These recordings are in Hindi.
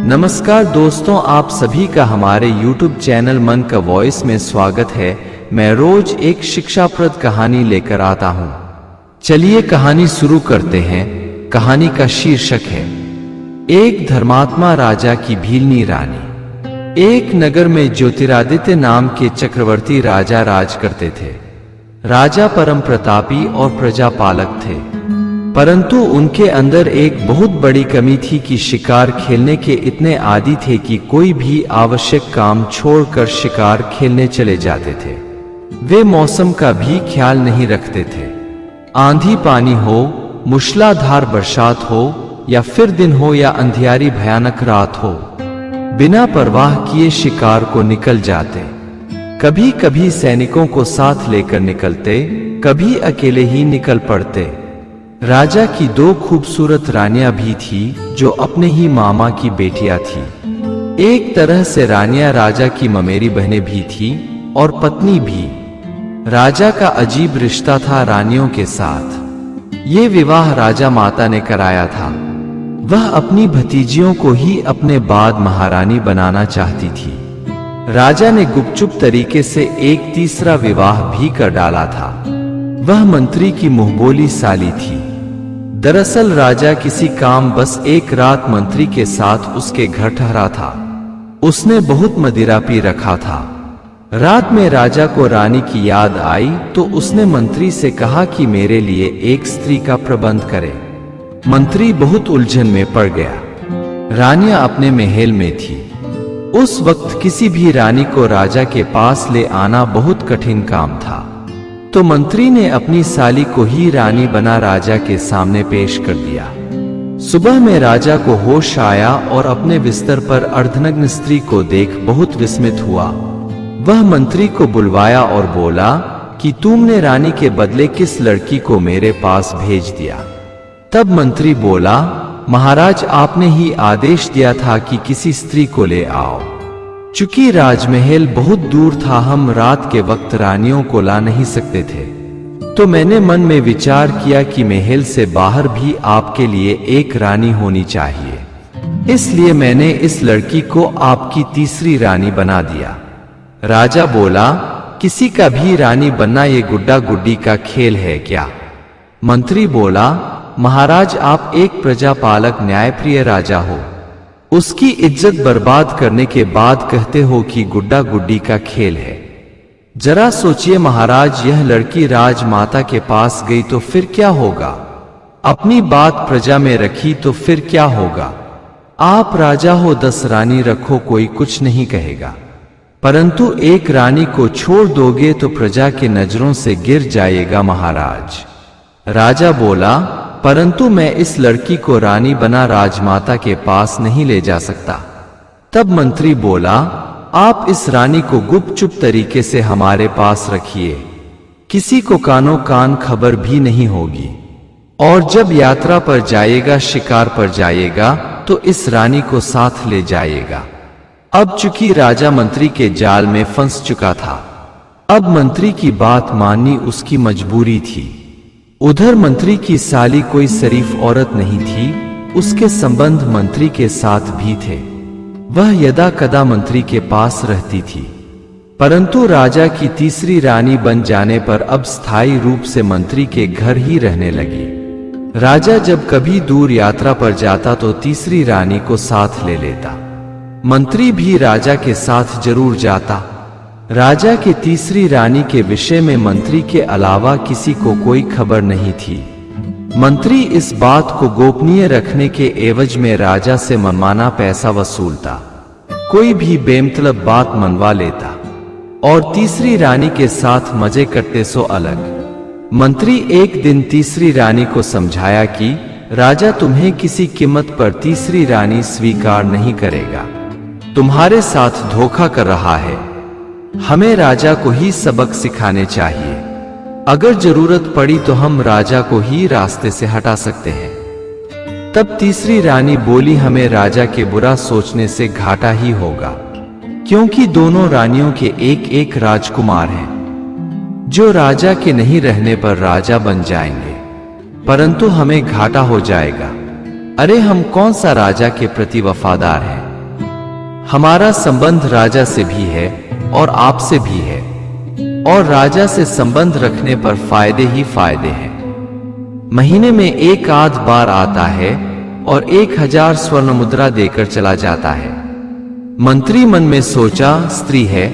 नमस्कार दोस्तों, आप सभी का हमारे YouTube चैनल मन का वॉइस में स्वागत है। मैं रोज एक शिक्षाप्रद कहानी लेकर आता हूँ। चलिए कहानी शुरू करते हैं। कहानी का शीर्षक है एक धर्मात्मा राजा की भीलनी रानी। एक नगर में ज्योतिरादित्य नाम के चक्रवर्ती राजा राज करते थे। राजा परम प्रतापी और प्रजापालक थे, परंतु उनके अंदर एक बहुत बड़ी कमी थी कि शिकार खेलने के इतने आदी थे कि कोई भी आवश्यक काम छोड़कर शिकार खेलने चले जाते थे। वे मौसम का भी ख्याल नहीं रखते थे। आंधी पानी हो, मूसलाधार बरसात हो, या फिर दिन हो या अंधियारी भयानक रात हो, बिना परवाह किए शिकार को निकल जाते। कभी कभी सैनिकों को साथ लेकर निकलते, कभी अकेले ही निकल पड़ते। राजा की दो खूबसूरत रानियां भी थी जो अपने ही मामा की बेटियां थी। एक तरह से रानियां राजा की ममेरी बहनें भी थी और पत्नी भी। राजा का अजीब रिश्ता था रानियों के साथ। ये विवाह राजा माता ने कराया था। वह अपनी भतीजियों को ही अपने बाद महारानी बनाना चाहती थी। राजा ने गुपचुप तरीके से एक तीसरा विवाह भी कर डाला था। वह मंत्री की मुंहबोली साली थी। दरअसल राजा किसी काम बस एक रात मंत्री के साथ उसके घर ठहरा था। उसने बहुत मदिरा पी रखा था। रात में राजा को रानी की याद आई तो उसने मंत्री से कहा कि मेरे लिए एक स्त्री का प्रबंध करे। मंत्री बहुत उलझन में पड़ गया। रानियां अपने महल में थी। उस वक्त किसी भी रानी को राजा के पास ले आना बहुत कठिन काम था। तो मंत्री ने अपनी साली को ही रानी बना राजा के सामने पेश कर दिया। सुबह में राजा को होश आया और अपने बिस्तर पर अर्धनग्न स्त्री को देख बहुत विस्मित हुआ। वह मंत्री को बुलवाया और बोला कि तुमने रानी के बदले किस लड़की को मेरे पास भेज दिया? तब मंत्री बोला, महाराज आपने ही आदेश दिया था कि किसी स्त्री को ले आओ। चूंकि राजमहल बहुत दूर था, हम रात के वक्त रानियों को ला नहीं सकते थे। तो मैंने मन में विचार किया कि महल से बाहर भी आपके लिए एक रानी होनी चाहिए। इसलिए मैंने इस लड़की को आपकी तीसरी रानी बना दिया। राजा बोला, किसी का भी रानी बनना ये गुड्डा गुड्डी का खेल है क्या? मंत्री बोला, महाराज आप एक प्रजापालक न्यायप्रिय राजा हो, उसकी इज्जत बर्बाद करने के बाद कहते हो कि गुड्डा गुड्डी का खेल है। जरा सोचिए महाराज, यह लड़की राजमाता के पास गई तो फिर क्या होगा? अपनी बात प्रजा में रखी तो फिर क्या होगा? आप राजा हो, 10 रानी रखो, कोई कुछ नहीं कहेगा। परंतु एक रानी को छोड़ दोगे तो प्रजा के नजरों से गिर जाएगा महाराज। राजा बोला, परंतु मैं इस लड़की को रानी बना राजमाता के पास नहीं ले जा सकता। तब मंत्री बोला, आप इस रानी को गुपचुप तरीके से हमारे पास रखिए, किसी को कानो कान खबर भी नहीं होगी। और जब यात्रा पर जाएगा, शिकार पर जाएगा, तो इस रानी को साथ ले जाएगा। अब चूंकि राजा मंत्री के जाल में फंस चुका था, अब मंत्री की बात माननी उसकी मजबूरी थी। उधर मंत्री की साली कोई शरीफ औरत नहीं थी, उसके संबंध मंत्री के साथ भी थे। वह यदा कदा मंत्री के पास रहती थी, परंतु राजा की तीसरी रानी बन जाने पर अब स्थायी रूप से मंत्री के घर ही रहने लगी। राजा जब कभी दूर यात्रा पर जाता तो तीसरी रानी को साथ ले लेता। मंत्री भी राजा के साथ जरूर जाता। राजा के तीसरी रानी के विषय में मंत्री के अलावा किसी को कोई खबर नहीं थी। मंत्री इस बात को गोपनीय रखने के एवज में राजा से मनमाना पैसा वसूलता, कोई भी बेमतलब बात मनवा लेता और तीसरी रानी के साथ मजे करते सो अलग। मंत्री एक दिन तीसरी रानी को समझाया कि राजा तुम्हें किसी कीमत पर तीसरी रानी स्वीकार नहीं करेगा, तुम्हारे साथ धोखा कर रहा है। हमें राजा को ही सबक सिखाने चाहिए। अगर जरूरत पड़ी तो हम राजा को ही रास्ते से हटा सकते हैं। तब तीसरी रानी बोली, हमें राजा के बुरा सोचने से घाटा ही होगा, क्योंकि दोनों रानियों के एक एक राजकुमार हैं जो राजा के नहीं रहने पर राजा बन जाएंगे, परंतु हमें घाटा हो जाएगा। अरे हम कौन सा राजा के प्रति वफादार हैं? हमारा संबंध राजा से भी है और आपसे भी है, और राजा से संबंध रखने पर फायदे ही फायदे हैं। महीने में एक आध बार आता है और 1000 स्वर्ण मुद्रा देकर चला जाता है। मंत्री मन में सोचा, स्त्री है,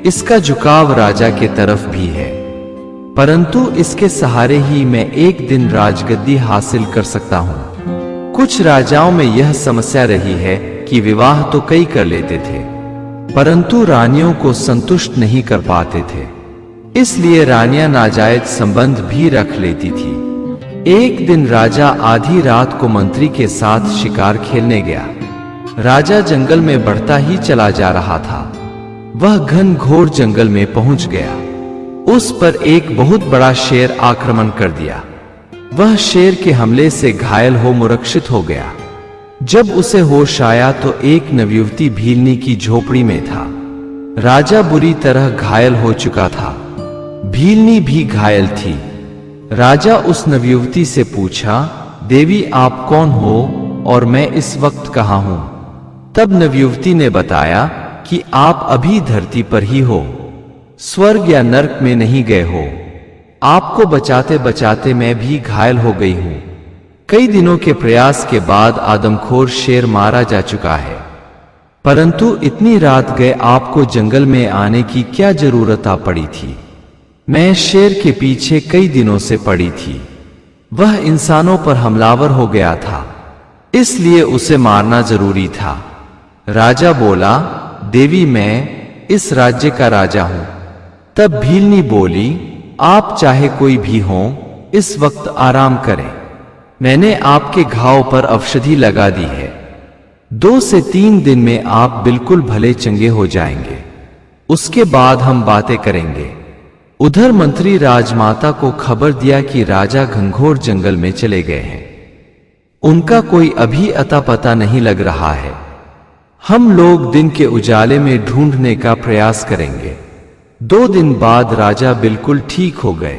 इसका झुकाव राजा के तरफ भी है, परंतु इसके सहारे ही मैं एक दिन राजगद्दी हासिल कर सकता हूं। कुछ राजाओं में यह समस्या रही है कि विवाह तो कई कर लेते थे, परंतु रानियों को संतुष्ट नहीं कर पाते थे, इसलिए रानियां नाजायज संबंध भी रख लेती थी। एक दिन राजा आधी रात को मंत्री के साथ शिकार खेलने गया। राजा जंगल में बढ़ता ही चला जा रहा था। वह घनघोर जंगल में पहुंच गया। उस पर एक बहुत बड़ा शेर आक्रमण कर दिया। वह शेर के हमले से घायल हो मूर्छित हो गया। जब उसे होश आया तो एक नवयुवती भीलनी की झोपड़ी में था। राजा बुरी तरह घायल हो चुका था, भीलनी भी घायल थी। राजा उस नवयुवती से पूछा, देवी आप कौन हो और मैं इस वक्त कहां हूं? तब नवयुवती ने बताया कि आप अभी धरती पर ही हो, स्वर्ग या नरक में नहीं गए हो। आपको बचाते बचाते मैं भी घायल हो गई हूं। कई दिनों के प्रयास के बाद आदमखोर शेर मारा जा चुका है, परंतु इतनी रात गए आपको जंगल में आने की क्या जरूरत आ पड़ी थी? मैं शेर के पीछे कई दिनों से पड़ी थी। वह इंसानों पर हमलावर हो गया था, इसलिए उसे मारना जरूरी था। राजा बोला, देवी मैं इस राज्य का राजा हूं। तब भीलनी बोली, आप चाहे कोई भी हो, इस वक्त आराम करें। मैंने आपके घाव पर औषधि लगा दी है। 2 से 3 दिन में आप बिल्कुल भले चंगे हो जाएंगे। उसके बाद हम बातें करेंगे। उधर मंत्री राजमाता को खबर दिया कि राजा घनघोर जंगल में चले गए हैं। उनका कोई अभी अता पता नहीं लग रहा है। हम लोग दिन के उजाले में ढूंढने का प्रयास करेंगे। 2 दिन बाद राजा बिल्कुल ठीक हो गए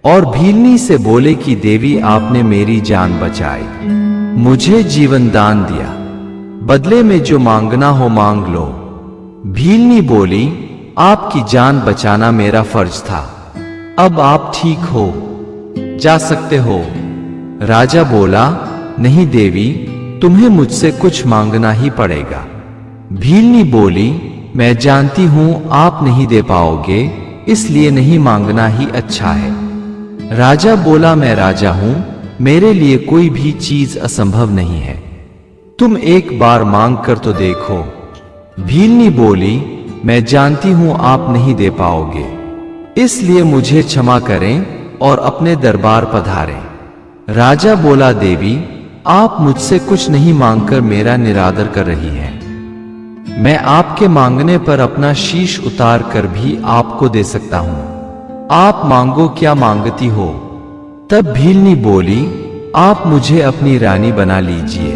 और भीलनी से बोले कि देवी आपने मेरी जान बचाई, मुझे जीवन दान दिया, बदले में जो मांगना हो मांग लो। भीलनी बोली, आपकी जान बचाना मेरा फर्ज था, अब आप ठीक हो, जा सकते हो। राजा बोला, नहीं देवी, तुम्हें मुझसे कुछ मांगना ही पड़ेगा। भीलनी बोली, मैं जानती हूं आप नहीं दे पाओगे, इसलिए नहीं मांगना ही अच्छा है। राजा बोला, मैं राजा हूं, मेरे लिए कोई भी चीज असंभव नहीं है, तुम एक बार मांग कर तो देखो। भीलनी बोली, मैं जानती हूं आप नहीं दे पाओगे, इसलिए मुझे क्षमा करें और अपने दरबार पधारें। राजा बोला, देवी आप मुझसे कुछ नहीं मांगकर मेरा निरादर कर रही हैं। मैं आपके मांगने पर अपना शीश उतार कर भी आपको दे सकता हूं। आप मांगो, क्या मांगती हो? तब भीलनी बोली, आप मुझे अपनी रानी बना लीजिए।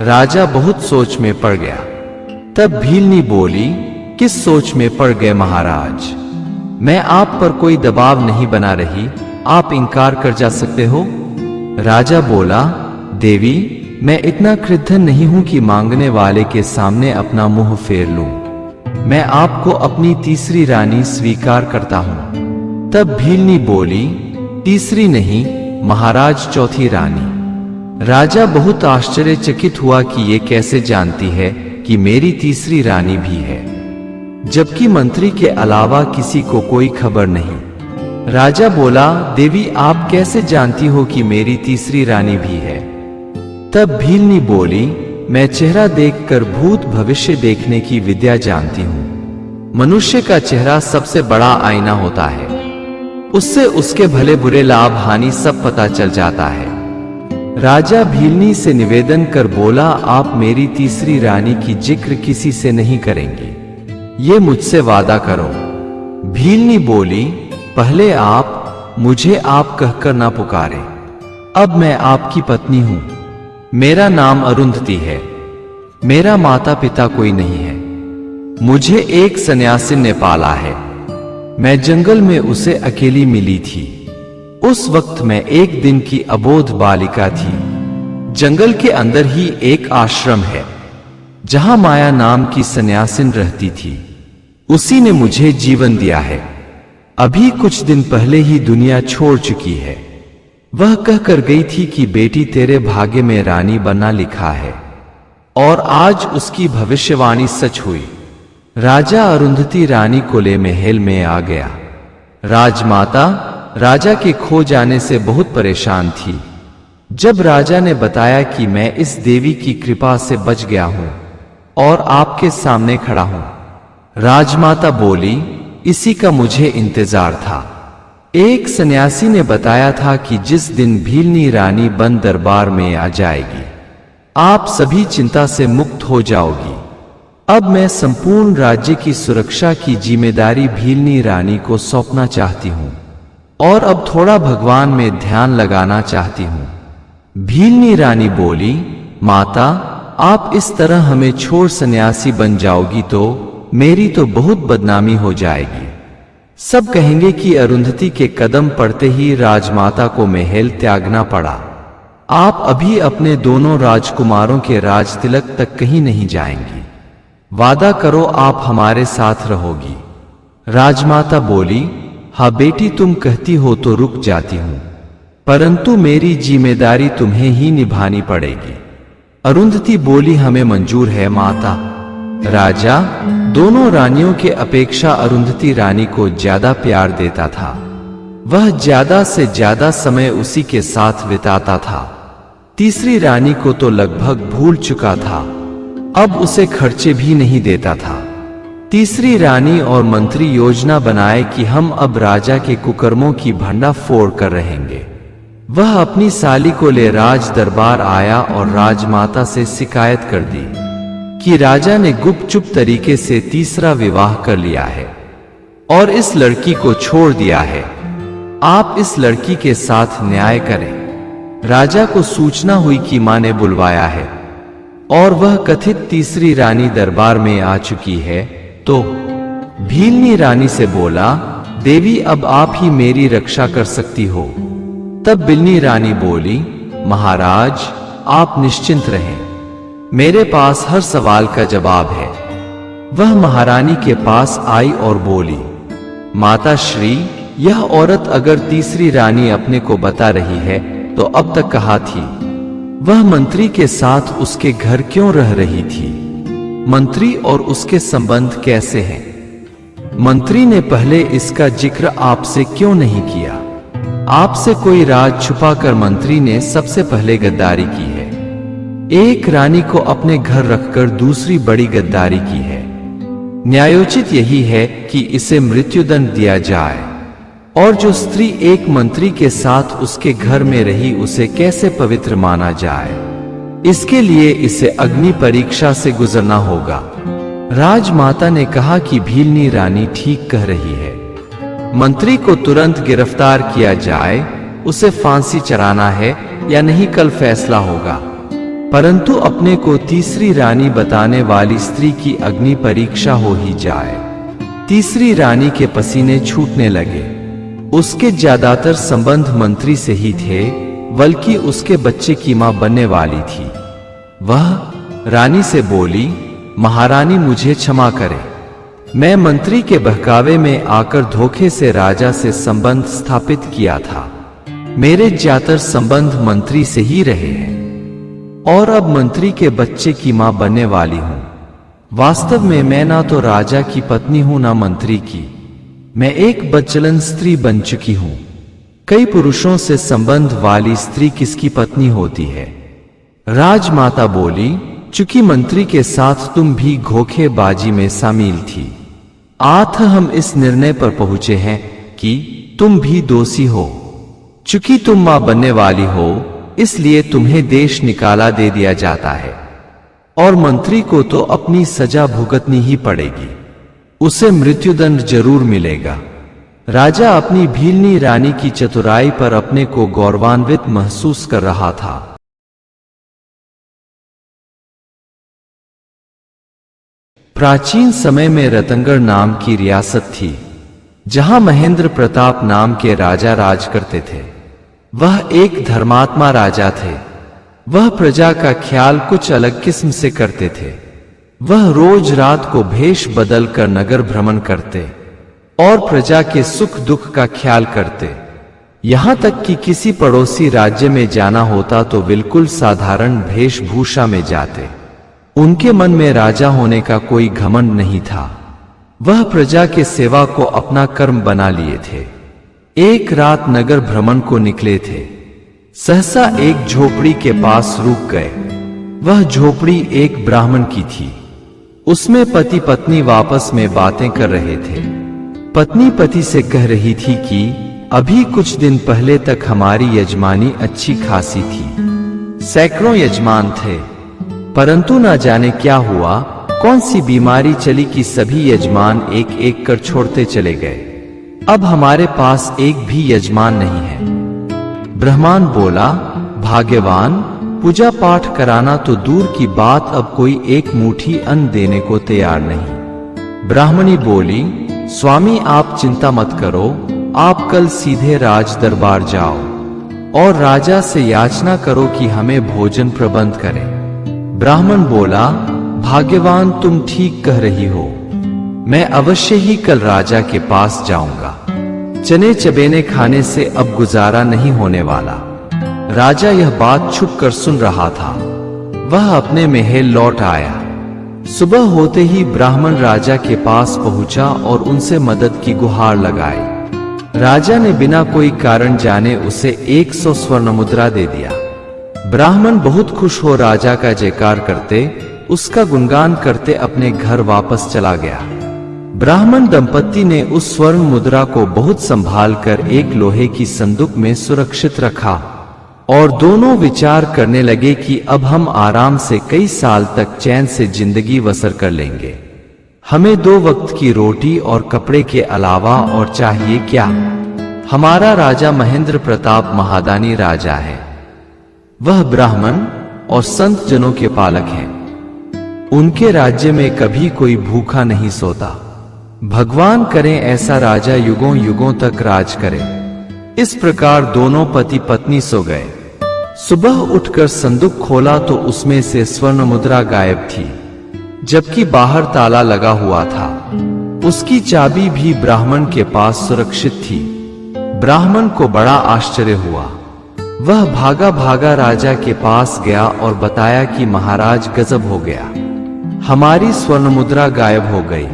राजा बहुत सोच में पड़ गया। तब भीलनी बोली, किस सोच में पड़ गए महाराज? मैं आप पर कोई दबाव नहीं बना रही, आप इनकार कर जा सकते हो। राजा बोला, देवी मैं इतना कृतघ्न नहीं हूं कि मांगने वाले के सामने अपना मुंह फेर लूं। मैं आपको अपनी तीसरी रानी स्वीकार करता हूं। तब भीलनी बोली, तीसरी नहीं महाराज, चौथी रानी। राजा बहुत आश्चर्यचकित हुआ कि ये कैसे जानती है कि मेरी तीसरी रानी भी है, जबकि मंत्री के अलावा किसी को कोई खबर नहीं। राजा बोला, देवी आप कैसे जानती हो कि मेरी तीसरी रानी भी है? तब भीलनी बोली, मैं चेहरा देखकर भूत भविष्य देखने की विद्या जानती हूं। मनुष्य का चेहरा सबसे बड़ा आईना होता है, उससे उसके भले बुरे लाभ हानि सब पता चल जाता है। राजा भीलनी से निवेदन कर बोला, आप मेरी तीसरी रानी की जिक्र किसी से नहीं करेंगी, ये मुझसे वादा करो। भीलनी बोली, पहले आप मुझे आप कहकर ना पुकारे, अब मैं आपकी पत्नी हूं। मेरा नाम अरुंधति है, मेरा माता पिता कोई नहीं है, मुझे एक सन्यासी ने पाला है। मैं जंगल में उसे अकेली मिली थी। उस वक्त मैं एक दिन की अबोध बालिका थी। जंगल के अंदर ही एक आश्रम है जहां माया नाम की सन्यासिन रहती थी। उसी ने मुझे जीवन दिया है। अभी कुछ दिन पहले ही दुनिया छोड़ चुकी है। वह कहकर गई थी कि बेटी तेरे भाग्य में रानी बनना लिखा है, और आज उसकी भविष्यवाणी सच हुई। राजा अरुंधति रानी को ले महल में आ गया। राजमाता राजा के खो जाने से बहुत परेशान थी। जब राजा ने बताया कि मैं इस देवी की कृपा से बच गया हूं और आपके सामने खड़ा हूं, राजमाता बोली, इसी का मुझे इंतजार था। एक सन्यासी ने बताया था कि जिस दिन भीलनी रानी बन दरबार में आ जाएगी, आप सभी चिंता से मुक्त हो जाओगी। अब मैं संपूर्ण राज्य की सुरक्षा की जिम्मेदारी भीलनी रानी को सौंपना चाहती हूं और अब थोड़ा भगवान में ध्यान लगाना चाहती हूं। भीलनी रानी बोली, माता आप इस तरह हमें छोड़ सन्यासी बन जाओगी तो मेरी तो बहुत बदनामी हो जाएगी। सब कहेंगे कि अरुंधति के कदम पड़ते ही राजमाता को महल त्यागना पड़ा। आप अभी अपने दोनों राजकुमारों के राज तिलक तक कहीं नहीं जाएंगी। वादा करो आप हमारे साथ रहोगी। राजमाता बोली, हाँ बेटी, तुम कहती हो तो रुक जाती हूं, परंतु मेरी जिम्मेदारी तुम्हें ही निभानी पड़ेगी। अरुंधति बोली, हमें मंजूर है माता। राजा दोनों रानियों के अपेक्षा अरुंधति रानी को ज्यादा प्यार देता था। वह ज्यादा से ज्यादा समय उसी के साथ बिताता था। तीसरी रानी को तो लगभग भूल चुका था, अब उसे खर्चे भी नहीं देता था। तीसरी रानी और मंत्री योजना बनाए कि हम अब राजा के कुकर्मों की भंडाफोड़ कर रहेंगे। वह अपनी साली को ले राज दरबार आया और राजमाता से शिकायत कर दी कि राजा ने गुपचुप तरीके से तीसरा विवाह कर लिया है और इस लड़की को छोड़ दिया है। आप इस लड़की के साथ न्याय करें। राजा को सूचना हुई कि मां ने बुलवाया है और वह कथित तीसरी रानी दरबार में आ चुकी है, तो भीलनी रानी से बोला, देवी अब आप ही मेरी रक्षा कर सकती हो। तब बिलनी रानी बोली, महाराज आप निश्चिंत रहें, मेरे पास हर सवाल का जवाब है। वह महारानी के पास आई और बोली, माता श्री, यह औरत अगर तीसरी रानी अपने को बता रही है तो अब तक कहाँ थी? वह मंत्री के साथ उसके घर क्यों रह रही थी? मंत्री और उसके संबंध कैसे हैं? मंत्री ने पहले इसका जिक्र आपसे क्यों नहीं किया? आपसे कोई राज छुपाकर मंत्री ने सबसे पहले गद्दारी की है। एक रानी को अपने घर रखकर दूसरी बड़ी गद्दारी की है। न्यायोचित यही है कि इसे मृत्युदंड दिया जाए। और जो स्त्री एक मंत्री के साथ उसके घर में रही, उसे कैसे पवित्र माना जाए? इसके लिए इसे अग्नि परीक्षा से गुजरना होगा। राजमाता ने कहा कि भीलनी रानी ठीक कह रही है, मंत्री को तुरंत गिरफ्तार किया जाए। उसे फांसी चढ़ाना है या नहीं, कल फैसला होगा। परंतु अपने को तीसरी रानी बताने वाली स्त्री की अग्नि परीक्षा हो ही जाए। तीसरी रानी के पसीने छूटने लगे। उसके ज्यादातर संबंध मंत्री से ही थे, बल्कि उसके बच्चे की मां बनने वाली थी। वह रानी से बोली, महारानी मुझे क्षमा करें, मैं मंत्री के बहकावे में आकर धोखे से राजा से संबंध स्थापित किया था। मेरे ज्यादातर संबंध मंत्री से ही रहे हैं और अब मंत्री के बच्चे की मां बनने वाली हूं। वास्तव में मैं ना तो राजा की पत्नी हूं ना मंत्री की। मैं एक बदचलन स्त्री बन चुकी हूं। कई पुरुषों से संबंध वाली स्त्री किसकी पत्नी होती है? राजमाता बोली, चूंकि मंत्री के साथ तुम भी धोखेबाजी में शामिल थी, आज हम इस निर्णय पर पहुंचे हैं कि तुम भी दोषी हो। चूंकि तुम मां बनने वाली हो, इसलिए तुम्हें देश निकाला दे दिया जाता है और मंत्री को तो अपनी सजा भुगतनी ही पड़ेगी। उसे मृत्युदंड जरूर मिलेगा। राजा अपनी भीलनी रानी की चतुराई पर अपने को गौरवान्वित महसूस कर रहा था। प्राचीन समय में रतनगढ़ नाम की रियासत थी, जहां महेंद्र प्रताप नाम के राजा राज करते थे। वह एक धर्मात्मा राजा थे। वह प्रजा का ख्याल कुछ अलग किस्म से करते थे। वह रोज रात को भेष बदल कर नगर भ्रमण करते और प्रजा के सुख दुख का ख्याल करते। यहां तक कि किसी पड़ोसी राज्य में जाना होता तो बिल्कुल साधारण वेशभूषा में जाते। उनके मन में राजा होने का कोई घमंड नहीं था। वह प्रजा के सेवा को अपना कर्म बना लिए थे। एक रात नगर भ्रमण को निकले थे। सहसा एक झोपड़ी के पास रुक गए। वह झोपड़ी एक ब्राह्मण की थी। उसमें पति पत्नी आपस में बातें कर रहे थे। पत्नी पति से कह रही थी कि अभी कुछ दिन पहले तक हमारी यजमानी अच्छी खासी थी। सैकड़ों यजमान थे, परंतु ना जाने क्या हुआ, कौन सी बीमारी चली कि सभी यजमान एक एक कर छोड़ते चले गए। अब हमारे पास एक भी यजमान नहीं है। ब्राह्मण बोला, भाग्यवान, पूजा पाठ कराना तो दूर की बात, अब कोई एक मुट्ठी अन्न देने को तैयार नहीं। ब्राह्मणी बोली, स्वामी आप चिंता मत करो, आप कल सीधे राज दरबार जाओ और राजा से याचना करो कि हमें भोजन प्रबंध करें। ब्राह्मण बोला, भाग्यवान तुम ठीक कह रही हो, मैं अवश्य ही कल राजा के पास जाऊंगा। चने चबेने खाने से अब गुजारा नहीं होने वाला। राजा यह बात छुप कर सुन रहा था। वह अपने महल लौट आया। सुबह होते ही ब्राह्मण राजा के पास पहुंचा और उनसे मदद की गुहार लगाई। राजा ने बिना कोई कारण जाने उसे 100 स्वर्ण मुद्रा दे दिया। ब्राह्मण बहुत खुश हो राजा का जयकार करते, उसका गुणगान करते अपने घर वापस चला गया। ब्राह्मण दंपत्ति ने उस स्वर्ण मुद्रा को बहुत संभाल कर एक लोहे की संदूक में सुरक्षित रखा और दोनों विचार करने लगे कि अब हम आराम से कई साल तक चैन से जिंदगी बसर कर लेंगे। हमें 2 वक्त की रोटी और कपड़े के अलावा और चाहिए क्या। हमारा राजा महेंद्र प्रताप महादानी राजा है। वह ब्राह्मण और संत जनों के पालक हैं। उनके राज्य में कभी कोई भूखा नहीं सोता। भगवान करें ऐसा राजा युगों युगों तक राज करे। इस प्रकार दोनों पति पत्नी सो गए। सुबह उठकर संदूक खोला तो उसमें से स्वर्ण मुद्रा गायब थी, जबकि बाहर ताला लगा हुआ था। उसकी चाबी भी ब्राह्मण के पास सुरक्षित थी। ब्राह्मण को बड़ा आश्चर्य हुआ। वह भागा भागा राजा के पास गया और बताया कि महाराज गजब हो गया, हमारी स्वर्ण मुद्रा गायब हो गई,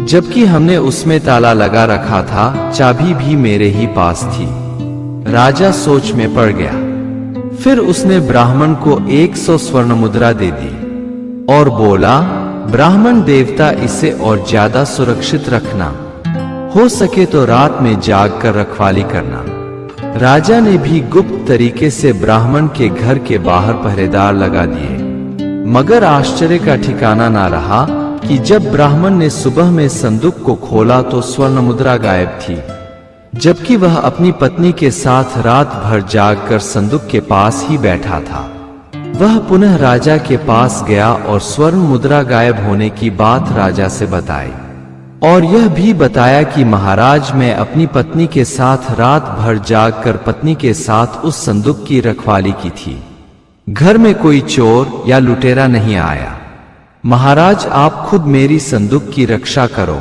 जबकि हमने उसमें ताला लगा रखा था, चाबी भी मेरे ही पास थी। राजा सोच में पड़ गया। फिर उसने ब्राह्मण को 100 स्वर्ण मुद्रा दे दी और बोला, ब्राह्मण देवता इसे और ज्यादा सुरक्षित रखना, हो सके तो रात में जाग कर रखवाली करना। राजा ने भी गुप्त तरीके से ब्राह्मण के घर के बाहर पहरेदार लगा दिए। मगर आश्चर्य का ठिकाना ना रहा कि जब ब्राह्मण ने सुबह में संदूक को खोला तो स्वर्ण मुद्रा गायब थी, जबकि वह अपनी पत्नी के साथ रात भर जाग कर संदूक के पास ही बैठा था। वह पुनः राजा के पास गया और स्वर्ण मुद्रा गायब होने की बात राजा से बताई और यह भी बताया कि महाराज, मैं अपनी पत्नी के साथ रात भर जाग कर पत्नी के साथ उस संदूक की रखवाली की थी। घर में कोई चोर या लुटेरा नहीं आया। महाराज आप खुद मेरी संदूक की रक्षा करो।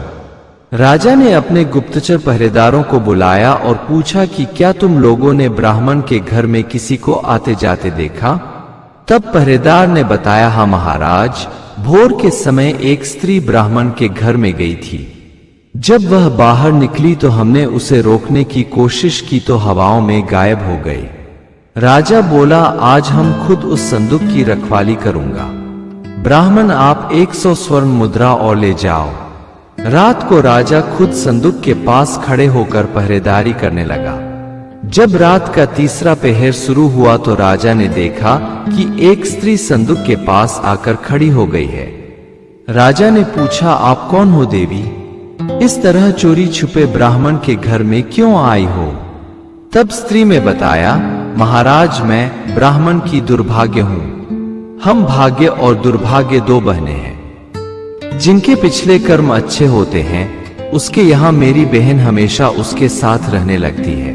राजा ने अपने गुप्तचर पहरेदारों को बुलाया और पूछा कि क्या तुम लोगों ने ब्राह्मण के घर में किसी को आते जाते देखा? तब पहरेदार ने बताया, हाँ महाराज, भोर के समय एक स्त्री ब्राह्मण के घर में गई थी। जब वह बाहर निकली तो हमने उसे रोकने की कोशिश की तो हवाओं में गायब हो गई। राजा बोला, आज हम खुद उस संदूक की रखवाली करूंगा। ब्राह्मण आप 100 स्वर्ण मुद्रा और ले जाओ। रात को राजा खुद संदूक के पास खड़े होकर पहरेदारी करने लगा। जब रात का तीसरा पहर शुरू हुआ तो राजा ने देखा कि एक स्त्री संदूक के पास आकर खड़ी हो गई है। राजा ने पूछा, आप कौन हो देवी? इस तरह चोरी छुपे ब्राह्मण के घर में क्यों आई हो? तब स्त्री में बताया, महाराज मैं ब्राह्मण की दुर्भाग्य हूं। हम भाग्य और दुर्भाग्य 2 बहनें हैं। जिनके पिछले कर्म अच्छे होते हैं उसके यहाँ मेरी बहन हमेशा उसके साथ रहने लगती है,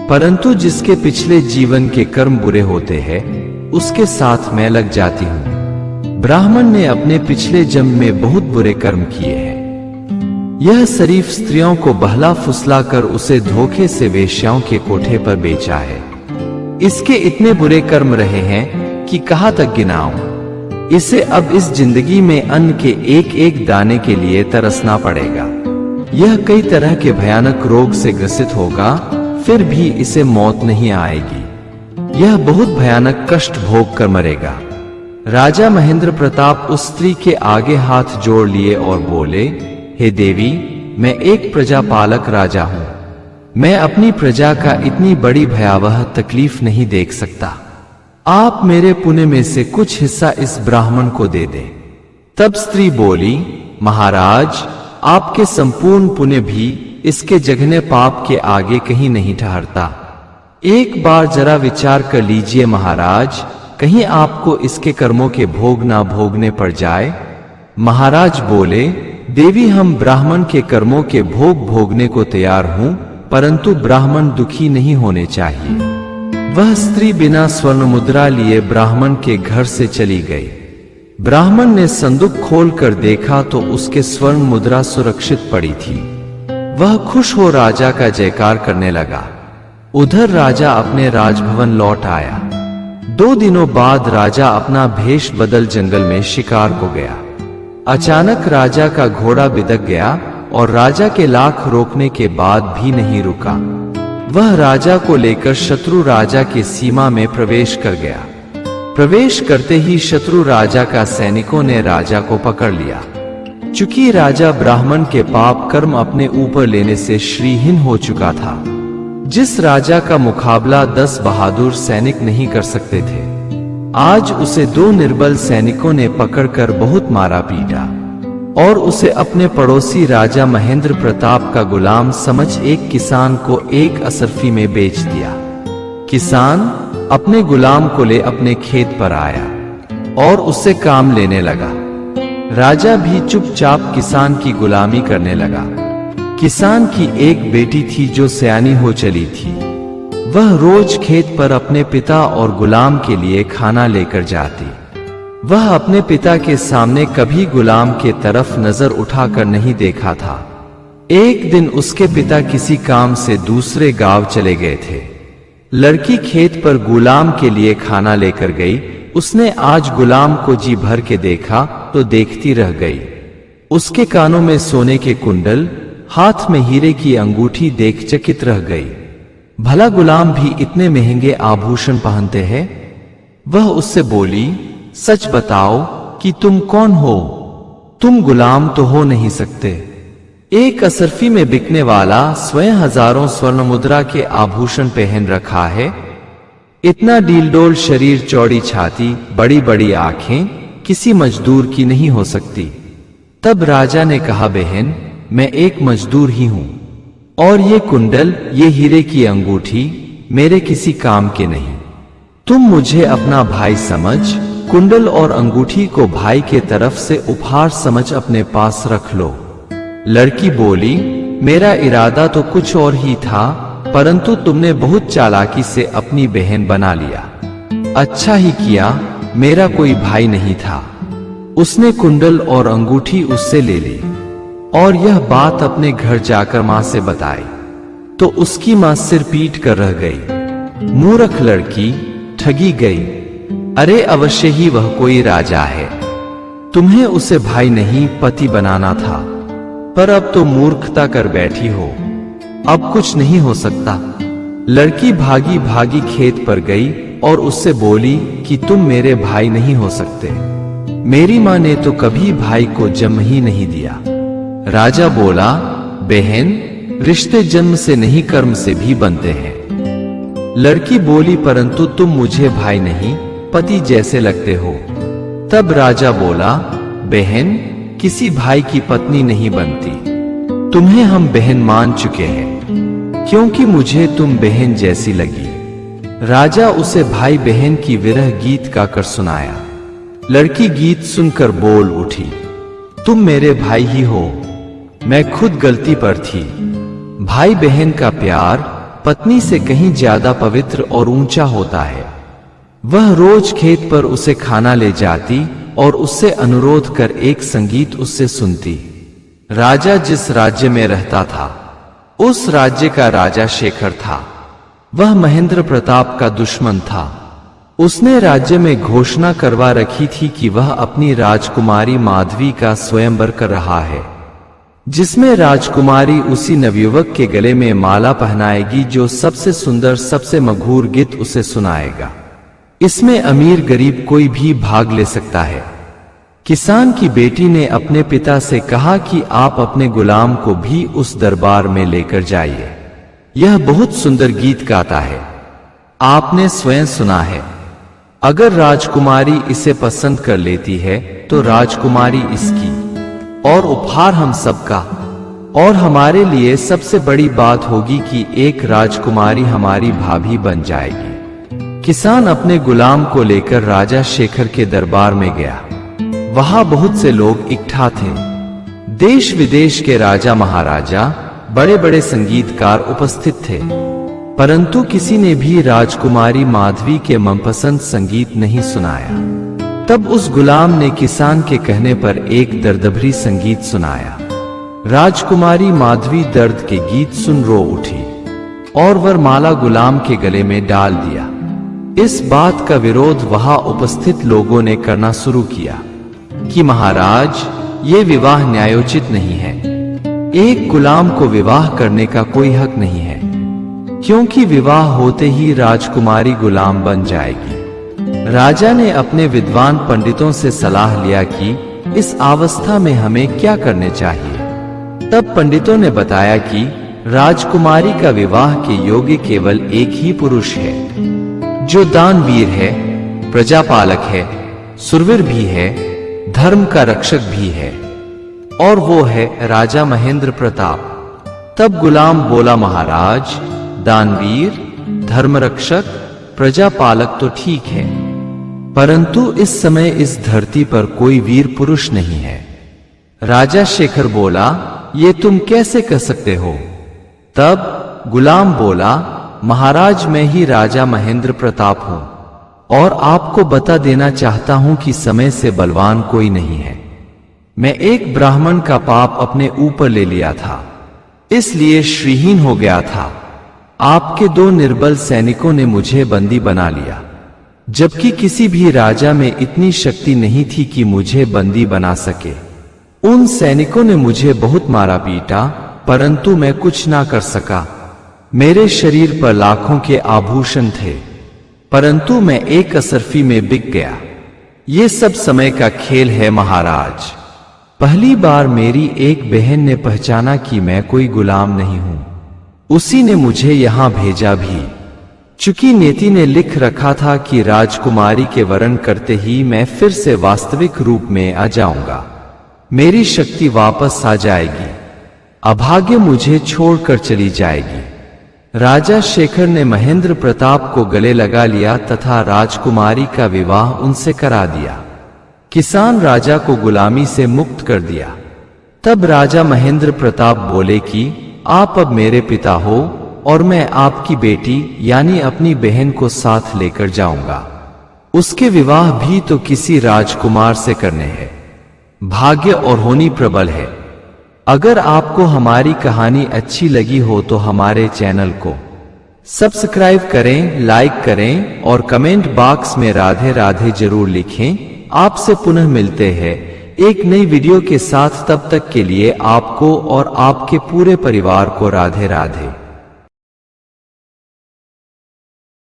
परंतु जिसके पिछले जीवन के कर्म बुरे होते हैं उसके साथ मैं लग जाती हूँ। ब्राह्मण ने अपने पिछले जन्म में बहुत बुरे कर्म किए हैं। यह शरीफ स्त्रियों को बहला फुसला कर उसे धोखे से वेश्याओं के कोठे पर बेचा है। इसके इतने बुरे कर्म रहे हैं कि कहाँ तक गिनाऊं। इसे अब इस जिंदगी में अन्न के एक एक दाने के लिए तरसना पड़ेगा। यह कई तरह के भयानक रोग से ग्रसित होगा, फिर भी इसे मौत नहीं आएगी। यह बहुत भयानक कष्ट भोग कर मरेगा। राजा महेंद्र प्रताप उस स्त्री के आगे हाथ जोड़ लिए और बोले, हे देवी, मैं एक प्रजापालक राजा हूं। मैं अपनी प्रजा का इतनी बड़ी भयावह तकलीफ नहीं देख सकता। आप मेरे पुण्य में से कुछ हिस्सा इस ब्राह्मण को दे दें। तब स्त्री बोली, महाराज, आपके संपूर्ण पुण्य भी इसके जघन्य पाप के आगे कहीं नहीं ठहरता। एक बार जरा विचार कर लीजिए महाराज, कहीं आपको इसके कर्मों के भोग ना भोगने पड़ जाए। महाराज बोले, देवी, हम ब्राह्मण के कर्मों के भोग भोगने को तैयार हूं, परंतु ब्राह्मण दुखी नहीं होने चाहिए। वह स्त्री बिना स्वर्ण मुद्रा लिए ब्राह्मण के घर से चली गई। ब्राह्मण ने संदूक खोलकर देखा तो उसके स्वर्ण मुद्रा सुरक्षित पड़ी थी। वह खुश हो राजा का जयकार करने लगा। उधर राजा अपने राजभवन लौट आया। 2 दिनों बाद राजा अपना भेष बदल जंगल में शिकार को गया। अचानक राजा का घोड़ा बिदक गया और राजा के लाख रोकने के बाद भी नहीं रुका। वह राजा को लेकर शत्रु राजा की सीमा में प्रवेश कर गया। प्रवेश करते ही शत्रु राजा का सैनिकों ने राजा को पकड़ लिया। चूंकि राजा ब्राह्मण के पाप कर्म अपने ऊपर लेने से श्रीहीन हो चुका था, जिस राजा का मुकाबला 10 बहादुर सैनिक नहीं कर सकते थे, आज उसे 2 निर्बल सैनिकों ने पकड़कर बहुत मारा पीटा और उसे अपने पड़ोसी राजा महेंद्र प्रताप का गुलाम समझ एक किसान को एक असरफी में बेच दिया। किसान अपने गुलाम को ले अपने खेत पर आया और उससे काम लेने लगा। राजा भी चुपचाप किसान की गुलामी करने लगा। किसान की एक बेटी थी जो सयानी हो चली थी। वह रोज खेत पर अपने पिता और गुलाम के लिए खाना लेकर जाती। वह अपने पिता के सामने कभी गुलाम के तरफ नजर उठाकर नहीं देखा था। एक दिन उसके पिता किसी काम से दूसरे गांव चले गए थे। लड़की खेत पर गुलाम के लिए खाना लेकर गई। उसने आज गुलाम को जी भर के देखा तो देखती रह गई। उसके कानों में सोने के कुंडल, हाथ में हीरे की अंगूठी देख चकित रह गई। भला गुलाम भी इतने महंगे आभूषण पहनते हैं? वह उससे बोली, सच बताओ कि तुम कौन हो? तुम गुलाम तो हो नहीं सकते। एक असरफी में बिकने वाला स्वयं हजारों स्वर्ण मुद्रा के आभूषण पहन रखा है। इतना डीलडोल शरीर, चौड़ी छाती, बड़ी बड़ी आंखें किसी मजदूर की नहीं हो सकती। तब राजा ने कहा, बहन, मैं एक मजदूर ही हूं और ये कुंडल, ये हीरे की अंगूठी मेरे किसी काम के नहीं। तुम मुझे अपना भाई समझ, कुंडल और अंगूठी को भाई के तरफ से उपहार समझ अपने पास रख लो। लड़की बोली, मेरा इरादा तो कुछ और ही था, परंतु तुमने बहुत चालाकी से अपनी बहन बना लिया। अच्छा ही किया, मेरा कोई भाई नहीं था। उसने कुंडल और अंगूठी उससे ले ली और यह बात अपने घर जाकर मां से बताई तो उसकी मां सिर पीट कर रह गई। मूर्ख लड़की, ठगी गई। अरे अवश्य ही वह कोई राजा है। तुम्हें उसे भाई नहीं पति बनाना था, पर अब तो मूर्खता कर बैठी हो। अब कुछ नहीं हो सकता। लड़की भागी भागी खेत पर गई और उससे बोली कि तुम मेरे भाई नहीं हो सकते। मेरी मां ने तो कभी भाई को जन्म ही नहीं दिया। राजा बोला, बहन, रिश्ते जन्म से नहीं कर्म से भी बनते हैं। लड़की बोली, परंतु तुम मुझे भाई नहीं पति जैसे लगते हो। तब राजा बोला, बहन, किसी भाई की पत्नी नहीं बनती। तुम्हें हम बहन मान चुके हैं, क्योंकि मुझे तुम बहन जैसी लगी। राजा उसे भाई बहन की विरह गीत गाकर सुनाया। लड़की गीत सुनकर बोल उठी, तुम मेरे भाई ही हो, मैं खुद गलती पर थी। भाई बहन का प्यार पत्नी से कहीं ज्यादा पवित्र और ऊंचा होता है। वह रोज खेत पर उसे खाना ले जाती और उससे अनुरोध कर एक संगीत उससे सुनती। राजा जिस राज्य में रहता था उस राज्य का राजा शेखर था। वह महेंद्र प्रताप का दुश्मन था। उसने राज्य में घोषणा करवा रखी थी कि वह अपनी राजकुमारी माधवी का स्वयंवर कर रहा है, जिसमें राजकुमारी उसी नवयुवक के गले में माला पहनाएगी जो सबसे सुंदर सबसे मधुर गीत उसे सुनाएगा। इसमें अमीर गरीब कोई भी भाग ले सकता है। किसान की बेटी ने अपने पिता से कहा कि आप अपने गुलाम को भी उस दरबार में लेकर जाइए, यह बहुत सुंदर गीत गाता है, आपने स्वयं सुना है। अगर राजकुमारी इसे पसंद कर लेती है तो राजकुमारी इसकी और उपहार हम सबका, और हमारे लिए सबसे बड़ी बात होगी कि एक राजकुमारी हमारी भाभी बन जाएगी। किसान अपने गुलाम को लेकर राजा शेखर के दरबार में गया। वहां बहुत से लोग इकट्ठा थे। देश विदेश के राजा महाराजा, बड़े बड़े संगीतकार उपस्थित थे, परंतु किसी ने भी राजकुमारी माधवी के मनपसंद संगीत नहीं सुनाया। तब उस गुलाम ने किसान के कहने पर एक दर्दभरी संगीत सुनाया। राजकुमारी माधवी दर्द के गीत सुन रो उठी और वरमाला गुलाम के गले में डाल दिया। इस बात का विरोध वहां उपस्थित लोगों ने करना शुरू किया कि महाराज, ये विवाह न्यायोचित नहीं है। एक गुलाम को विवाह करने का कोई हक नहीं है, क्योंकि विवाह होते ही राजकुमारी गुलाम बन जाएगी। राजा ने अपने विद्वान पंडितों से सलाह लिया कि इस अवस्था में हमें क्या करने चाहिए। तब पंडितों ने बताया कि राजकुमारी का विवाह के योग्य केवल एक ही पुरुष है, जो दानवीर है, प्रजापालक है, सुरवीर भी है, धर्म का रक्षक भी है, और वो है राजा महेंद्र प्रताप। तब गुलाम बोला, महाराज, दानवीर, धर्मरक्षक, प्रजापालक तो ठीक है, परंतु इस समय इस धरती पर कोई वीर पुरुष नहीं है। राजा शेखर बोला, ये तुम कैसे कह सकते हो? तब गुलाम बोला, महाराज, मैं ही राजा महेंद्र प्रताप हूं और आपको बता देना चाहता हूं कि समय से बलवान कोई नहीं है। मैं एक ब्राह्मण का पाप अपने ऊपर ले लिया था, इसलिए श्रीहीन हो गया था। आपके 2 निर्बल सैनिकों ने मुझे बंदी बना लिया, जबकि किसी भी राजा में इतनी शक्ति नहीं थी कि मुझे बंदी बना सके। उन सैनिकों ने मुझे बहुत मारा पीटा, परंतु मैं कुछ ना कर सका। मेरे शरीर पर लाखों के आभूषण थे, परंतु मैं एक असरफी में बिक गया। ये सब समय का खेल है महाराज। पहली बार मेरी एक बहन ने पहचाना कि मैं कोई गुलाम नहीं हूं, उसी ने मुझे यहां भेजा भी। चूंकि नीति ने लिख रखा था कि राजकुमारी के वरण करते ही मैं फिर से वास्तविक रूप में आ जाऊंगा, मेरी शक्ति वापस आ जाएगी, अभाग्य मुझे छोड़कर चली जाएगी। राजा शेखर ने महेंद्र प्रताप को गले लगा लिया तथा राजकुमारी का विवाह उनसे करा दिया। किसान राजा को गुलामी से मुक्त कर दिया। तब राजा महेंद्र प्रताप बोले कि आप अब मेरे पिता हो और मैं आपकी बेटी यानी अपनी बहन को साथ लेकर जाऊंगा। उसके विवाह भी तो किसी राजकुमार से करने हैं। भाग्य और होनी प्रबल है। अगर आपको हमारी कहानी अच्छी लगी हो तो हमारे चैनल को सब्सक्राइब करें, लाइक करें और कमेंट बॉक्स में राधे राधे जरूर लिखें। आपसे पुनः मिलते हैं एक नई वीडियो के साथ। तब तक के लिए आपको और आपके पूरे परिवार को राधे राधे।